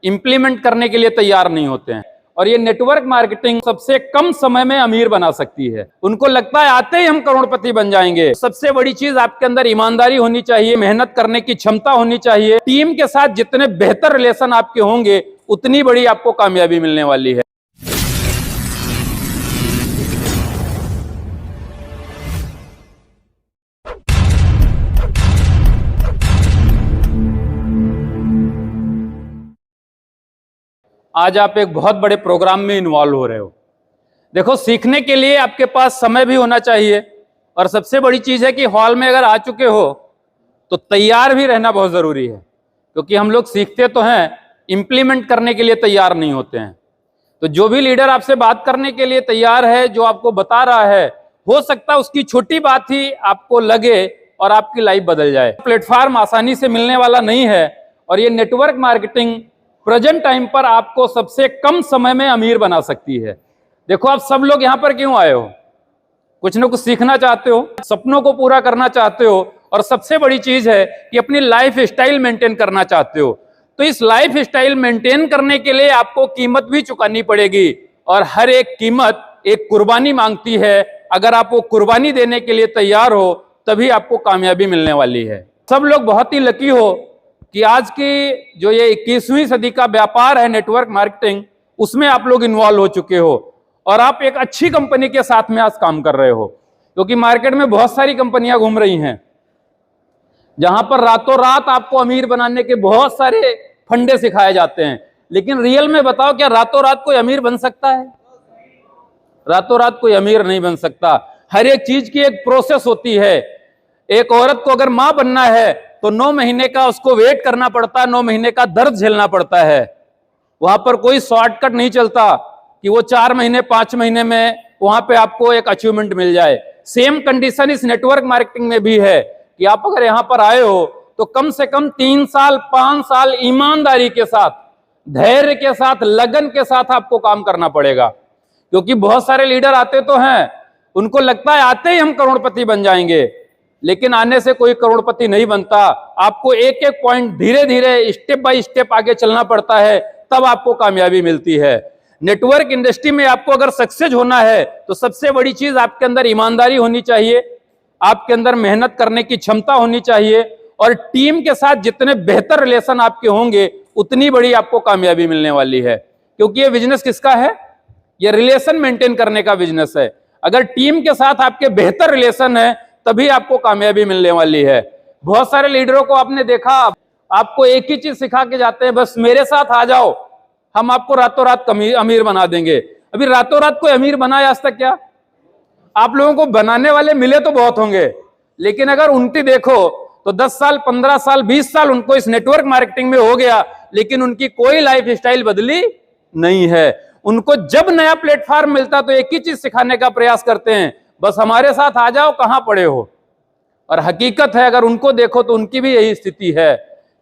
Implement करने के लिए तैयार नहीं होते हैं। और ये नेटवर्क मार्केटिंग सबसे कम समय में अमीर बना सकती है। उनको लगता है आते ही हम करोड़पति बन जाएंगे। सबसे बड़ी चीज आपके अंदर ईमानदारी होनी चाहिए, मेहनत करने की क्षमता होनी चाहिए। टीम के साथ जितने बेहतर रिलेशन आपके होंगे उतनी बड़ी आपको कामयाबी मिलने वाली है। आज आप एक बहुत बड़े प्रोग्राम में इन्वॉल्व हो रहे हो। देखो, सीखने के लिए आपके पास समय भी होना चाहिए और सबसे बड़ी चीज है कि हॉल में अगर आ चुके हो तो तैयार भी रहना बहुत जरूरी है, क्योंकि हम लोग सीखते तो हैं, इंप्लीमेंट करने के लिए तैयार नहीं होते हैं। तो जो भी लीडर आपसे बात करने के लिए तैयार है, जो आपको बता रहा है, हो सकता है उसकी छोटी बात ही आपको लगे और आपकी लाइफ बदल जाए। प्लेटफॉर्म आसानी से मिलने वाला नहीं है और ये नेटवर्क मार्केटिंग प्रेजेंट टाइम पर आपको सबसे कम समय में अमीर बना सकती है। देखो, आप सब लोग यहां पर क्यों आए हो? कुछ ना कुछ सीखना चाहते हो, सपनों को पूरा करना चाहते हो और सबसे बड़ी चीज है कि अपनी लाइफ स्टाइल मेंटेन करना चाहते हो। तो इस लाइफ स्टाइल मेंटेन करने के लिए आपको कीमत भी चुकानी पड़ेगी और हर एक कीमत एक कुर्बानी मांगती है। अगर आप वो कुर्बानी देने के लिए तैयार हो तभी आपको कामयाबी मिलने वाली है। सब लोग बहुत ही लकी हो कि आज की जो ये 21वीं सदी का व्यापार है नेटवर्क मार्केटिंग, उसमें आप लोग इन्वॉल्व हो चुके हो और आप एक अच्छी कंपनी के साथ में आज काम कर रहे हो। क्योंकि मार्केट में बहुत सारी कंपनियां घूम रही हैं जहां पर रातों रात आपको अमीर बनाने के बहुत सारे फंडे सिखाए जाते हैं, लेकिन रियल में बताओ, क्या रातों रात कोई अमीर बन सकता है? रातों रात कोई अमीर नहीं बन सकता। हर एक चीज की एक प्रोसेस होती है। एक औरत को अगर मां बनना है तो 9 महीने का उसको वेट करना पड़ता है, 9 महीने का दर्द झेलना पड़ता है। वहां पर कोई शॉर्टकट नहीं चलता कि वो 4 महीने 5 महीने में वहां पे आपको एक अचीवमेंट मिल जाए। सेम कंडीशन इस नेटवर्क मार्केटिंग में भी है कि आप अगर यहां पर आए हो तो कम से कम 3 साल 5 साल ईमानदारी के साथ, धैर्य के साथ, लगन के साथ आपको काम करना पड़ेगा। क्योंकि बहुत सारे लीडर आते तो हैं, उनको लगता है आते ही हम करोड़पति बन जाएंगे, लेकिन आने से कोई करोड़पति नहीं बनता। आपको एक एक पॉइंट धीरे धीरे स्टेप बाय स्टेप आगे चलना पड़ता है, तब आपको कामयाबी मिलती है। नेटवर्क इंडस्ट्री में आपको अगर सक्सेस होना है तो सबसे बड़ी चीज आपके अंदर ईमानदारी होनी चाहिए, आपके अंदर मेहनत करने की क्षमता होनी चाहिए और टीम के साथ जितने बेहतर रिलेशन आपके होंगे उतनी बड़ी आपको कामयाबी मिलने वाली है। क्योंकि ये बिजनेस किसका है? ये रिलेशन मेंटेन करने का बिजनेस है। अगर टीम के साथ आपके बेहतर रिलेशन है तभी आपको कामयाबी मिलने वाली है। बहुत सारे लीडरों को आपने देखा, आपको एक ही चीज सिखा के जाते हैं, बस मेरे साथ आ जाओ, हम आपको रातों रात अमीर बना देंगे। अभी रातों रात कोई अमीर बना है आज तक क्या? आप लोगों को बनाने वाले मिले तो बहुत होंगे, लेकिन अगर उनकी देखो तो 10 साल 15 साल 20 साल उनको इस नेटवर्क मार्केटिंग में हो गया, लेकिन उनकी कोई लाइफ स्टाइल बदली नहीं है। उनको जब नया प्लेटफॉर्म मिलता तो एक ही चीज सिखाने का प्रयास करते हैं, बस हमारे साथ आ जाओ, कहां पड़े हो। और हकीकत है, अगर उनको देखो तो उनकी भी यही स्थिति है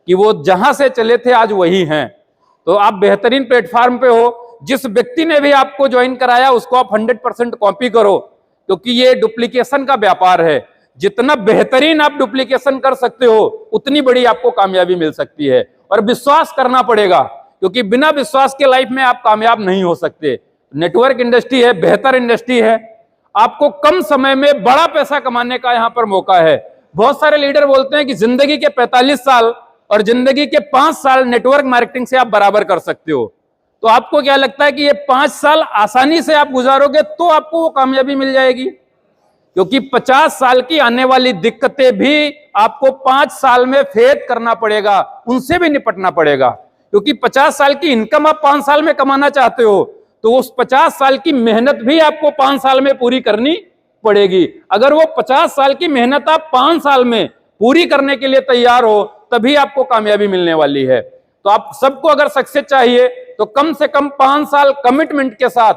कि वो जहां से चले थे आज वही हैं। तो आप बेहतरीन प्लेटफॉर्म पे हो। जिस व्यक्ति ने भी आपको ज्वाइन कराया उसको आप 100% कॉपी करो, क्योंकि ये डुप्लीकेशन का व्यापार है। जितना बेहतरीन आप डुप्लीकेशन कर सकते हो उतनी बड़ी आपको कामयाबी मिल सकती है। और विश्वास करना पड़ेगा, क्योंकि बिना विश्वास के लाइफ में आप कामयाब नहीं हो सकते। नेटवर्क इंडस्ट्री है, बेहतर इंडस्ट्री है, आपको कम समय में बड़ा पैसा कमाने का यहां पर मौका है। बहुत सारे लीडर बोलते हैं कि जिंदगी के 45 साल और जिंदगी के 5 साल नेटवर्क मार्केटिंग से आप बराबर कर सकते हो। तो आपको क्या लगता है कि ये 5 साल आसानी से आप गुजारोगे तो आपको वो कामयाबी मिल जाएगी? क्योंकि 50 साल की आने वाली दिक्कतें भी आपको 5 साल में फेस करना पड़ेगा, उनसे भी निपटना पड़ेगा। क्योंकि 50 साल की इनकम आप 5 साल में कमाना चाहते हो तो उस 50 साल की मेहनत भी आपको 5 साल में पूरी करनी पड़ेगी। अगर वो 50 साल की मेहनत आप 5 साल में पूरी करने के लिए तैयार हो तभी आपको कामयाबी मिलने वाली है। तो आप सबको अगर सक्सेस चाहिए तो कम से कम 5 साल कमिटमेंट के साथ,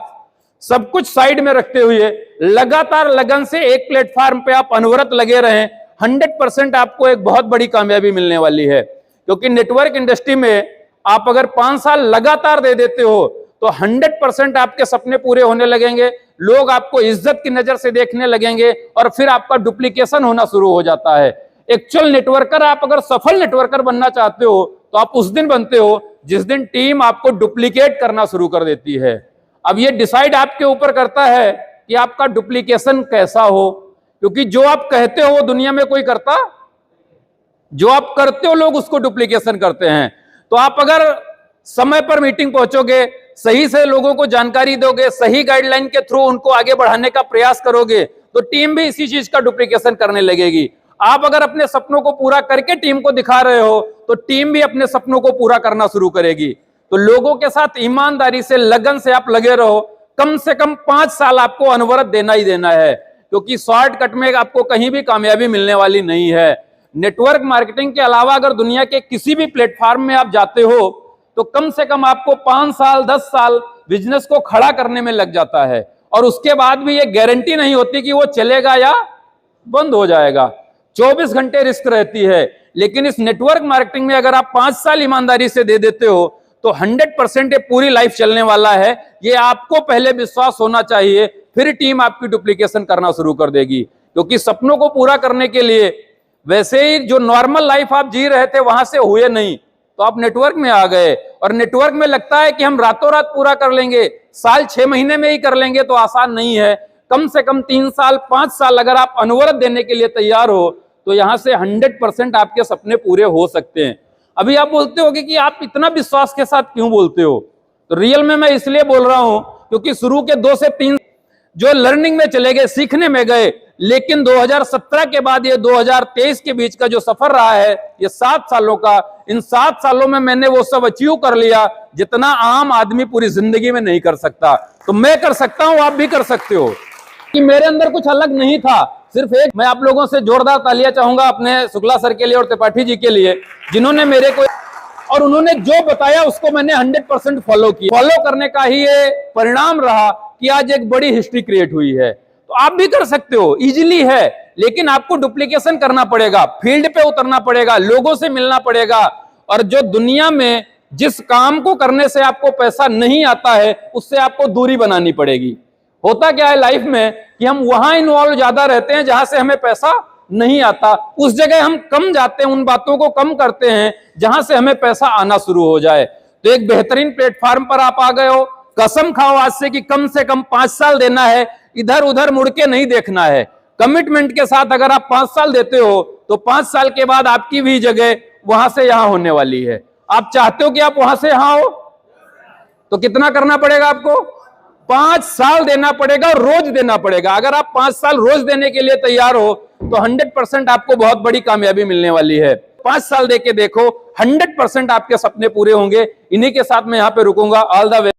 सब कुछ साइड में रखते हुए, लगातार लगन से एक प्लेटफॉर्म पे आप अनवरत लगे रहें, 100% आपको एक बहुत बड़ी कामयाबी मिलने वाली है। क्योंकि नेटवर्क इंडस्ट्री में आप अगर 5 साल लगातार दे देते हो तो 100% आपके सपने पूरे होने लगेंगे, लोग आपको इज्जत की नजर से देखने लगेंगे और फिर आपका डुप्लीकेशन होना शुरू हो जाता है। एक्चुअल नेटवर्कर, आप अगर सफल नेटवर्कर बनना चाहते हो तो आप उस दिन बनते हो जिस दिन टीम आपको डुप्लीकेट करना शुरू कर देती है। अब ये डिसाइड आपके ऊपर करता है कि आपका डुप्लीकेशन कैसा हो, क्योंकि जो आप कहते हो वो दुनिया में कोई करता, जो आप करते हो लोग उसको डुप्लीकेशन करते हैं। तो आप अगर समय पर मीटिंग पहुंचोगे, सही से लोगों को जानकारी दोगे, सही गाइडलाइन के थ्रू उनको आगे बढ़ाने का प्रयास करोगे, तो टीम भी इसी चीज का डुप्लीकेशन करने लगेगी। आप अगर अपने सपनों को पूरा करके टीम को दिखा रहे हो तो टीम भी अपने सपनों को पूरा करना शुरू करेगी। तो लोगों के साथ ईमानदारी से, लगन से आप लगे रहो। कम से कम 5 साल आपको अनवरत देना ही देना है, क्योंकि शॉर्टकट में आपको कहीं भी कामयाबी मिलने वाली नहीं है। नेटवर्क मार्केटिंग के अलावा अगर दुनिया के किसी भी प्लेटफॉर्म में आप जाते हो तो कम से कम आपको 5 साल 10 साल बिजनेस को खड़ा करने में लग जाता है, और उसके बाद भी ये गारंटी नहीं होती कि वो चलेगा या बंद हो जाएगा। 24 घंटे रिस्क रहती है। लेकिन इस नेटवर्क मार्केटिंग में अगर आप 5 साल ईमानदारी से दे देते हो तो 100% ये पूरी लाइफ चलने वाला है। ये आपको पहले विश्वास होना चाहिए, फिर टीम आपकी डुप्लीकेशन करना शुरू कर देगी। क्योंकि सपनों को पूरा करने के लिए वैसे ही जो नॉर्मल लाइफ आप जी रहे थे वहां से हुए नहीं, तो आप नेटवर्क में आ गए, और नेटवर्क में लगता है कि हम रातों रात पूरा कर लेंगे, साल 6 महीने में ही कर लेंगे, तो आसान नहीं है। कम से कम 3 साल 5 साल अगर आप अनवरत देने के लिए तैयार हो तो यहां से 100% आपके सपने पूरे हो सकते हैं। अभी आप बोलते होगे कि आप इतना विश्वास के साथ क्यों बोलते हो, तो रियल में मैं इसलिए बोल रहा हूं क्योंकि शुरू के 2 से 3 जो लर्निंग में चले गए, सीखने में गए, लेकिन 2017 के बाद ये 2023 के बीच का जो सफर रहा है, ये 7 सालों का, इन 7 सालों में मैंने वो सब अचीव कर लिया जितना आम आदमी पूरी जिंदगी में नहीं कर सकता। तो मैं कर सकता हूं, आप भी कर सकते हो। कि मेरे अंदर कुछ अलग नहीं था, सिर्फ एक, मैं आप लोगों से जोरदार तालियां चाहूंगा अपने शुक्ला सर के लिए और त्रिपाठी जी के लिए, जिन्होंने मेरे को, और उन्होंने जो बताया उसको मैंने 100% फॉलो किया। फॉलो करने का ही ये परिणाम रहा कि आज एक बड़ी हिस्ट्री क्रिएट हुई है। तो आप भी कर सकते हो, इजीली है, लेकिन आपको डुप्लीकेशन करना पड़ेगा, फील्ड पे उतरना पड़ेगा, लोगों से मिलना पड़ेगा, और जो दुनिया में जिस काम को करने से आपको पैसा नहीं आता है उससे आपको दूरी बनानी पड़ेगी। होता क्या है लाइफ में कि हम वहां इन्वॉल्व ज्यादा रहते हैं जहां से हमें पैसा नहीं आता, उस जगह हम कम जाते हैं, उन बातों को कम करते हैं जहां से हमें पैसा आना शुरू हो जाए। तो एक बेहतरीन प्लेटफॉर्म पर आप आ गए हो। कसम खाओ आज से कि कम से कम 5 साल देना है, इधर उधर मुड़ के नहीं देखना है। कमिटमेंट के साथ अगर आप 5 साल देते हो तो 5 साल के बाद आपकी भी जगह वहां से यहां होने वाली है। आप चाहते हो कि आप वहां से यहां हो, तो कितना करना पड़ेगा आपको? 5 साल देना पड़ेगा, रोज देना पड़ेगा। अगर आप 5 साल रोज देने के लिए तैयार हो तो 100% आपको बहुत बड़ी कामयाबी मिलने वाली है। 5 साल दे के देखो, 100% आपके सपने पूरे होंगे। इन्हीं के साथ मैं यहां पे रुकूंगा। All the way.